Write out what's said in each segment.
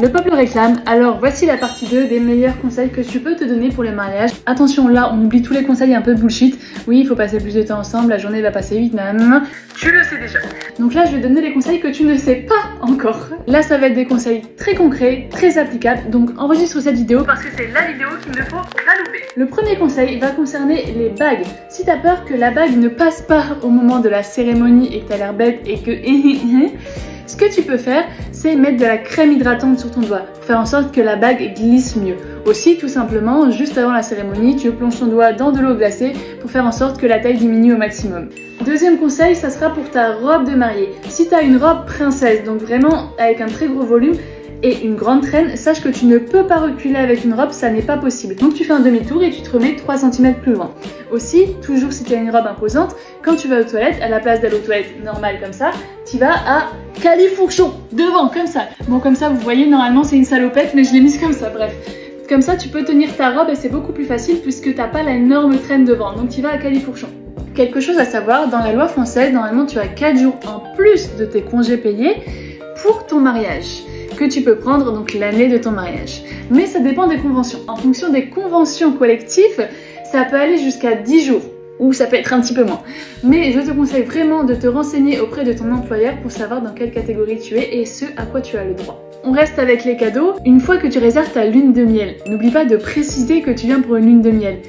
Le peuple réclame, alors voici la partie 2 des meilleurs conseils que tu peux te donner pour le mariage. Attention, là on oublie tous les conseils un peu bullshit. Oui, il faut passer plus de temps ensemble, la journée va passer vite, nanana. Tu le sais déjà. Donc là je vais donner des conseils que tu ne sais pas encore. Là ça va être des conseils très concrets, très applicables. Donc enregistre cette vidéo parce que c'est la vidéo qu'il ne faut pas louper. Le premier conseil va concerner les bagues. Si t'as peur que la bague ne passe pas au moment de la cérémonie et que t'as l'air bête et que... Ce que tu peux faire, c'est mettre de la crème hydratante sur ton doigt pour faire en sorte que la bague glisse mieux. Aussi, tout simplement, juste avant la cérémonie, tu plonges ton doigt dans de l'eau glacée pour faire en sorte que la taille diminue au maximum. Deuxième conseil, ça sera pour ta robe de mariée. Si tu as une robe princesse, donc vraiment avec un très gros volume, et une grande traîne, sache que tu ne peux pas reculer avec une robe, ça n'est pas possible. Donc tu fais un demi-tour et tu te remets 3 cm plus loin. Aussi, toujours si tu as une robe imposante, quand tu vas aux toilettes, à la place d'aller aux toilettes normales comme ça, tu vas à califourchon, devant, comme ça. Bon, comme ça, vous voyez, normalement c'est une salopette, mais je l'ai mise comme ça, bref. Comme ça, tu peux tenir ta robe et c'est beaucoup plus facile puisque t'as pas l'énorme traîne devant. Donc tu vas à califourchon. Quelque chose à savoir, dans la loi française, normalement tu as 4 jours en plus de tes congés payés pour ton mariage, que tu peux prendre donc l'année de ton mariage. Mais ça dépend des conventions. En fonction des conventions collectives, ça peut aller jusqu'à 10 jours, ou ça peut être un petit peu moins. Mais je te conseille vraiment de te renseigner auprès de ton employeur pour savoir dans quelle catégorie tu es et ce à quoi tu as le droit. On reste avec les cadeaux. Une fois que tu réserves ta lune de miel, n'oublie pas de préciser que tu viens pour une lune de miel.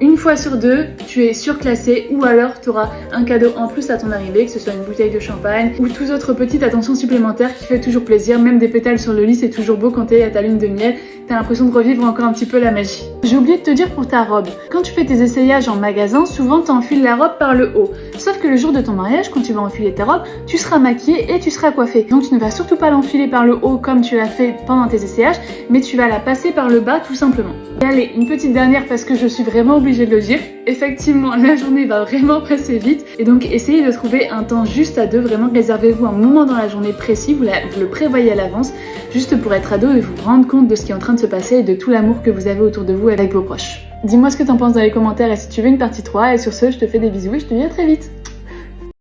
Une fois sur deux, tu es surclassé ou alors tu auras un cadeau en plus à ton arrivée, que ce soit une bouteille de champagne ou toute autre petite attention supplémentaire qui fait toujours plaisir. Même des pétales sur le lit, c'est toujours beau quand tu es à ta lune de miel. T'as l'impression de revivre encore un petit peu la magie. J'ai oublié de te dire pour ta robe. Quand tu fais tes essayages en magasin, souvent tu enfiles la robe par le haut. Sauf que le jour de ton mariage, quand tu vas enfiler ta robe, tu seras maquillée et tu seras coiffée. Donc tu ne vas surtout pas l'enfiler par le haut comme tu l'as fait pendant tes essayages, mais tu vas la passer par le bas tout simplement. Et allez, une petite dernière parce que je suis vraiment obligée de le dire. Effectivement, la journée va vraiment passer vite et donc essayez de trouver un temps juste à deux. Vraiment, réservez-vous un moment dans la journée précis, vous le prévoyez à l'avance, juste pour être à deux et vous rendre compte de ce qui est en train de se passer et de tout l'amour que vous avez autour de vous avec vos proches. Dis-moi ce que t'en penses dans les commentaires et si tu veux une partie 3 et sur ce, je te fais des bisous et je te dis à très vite.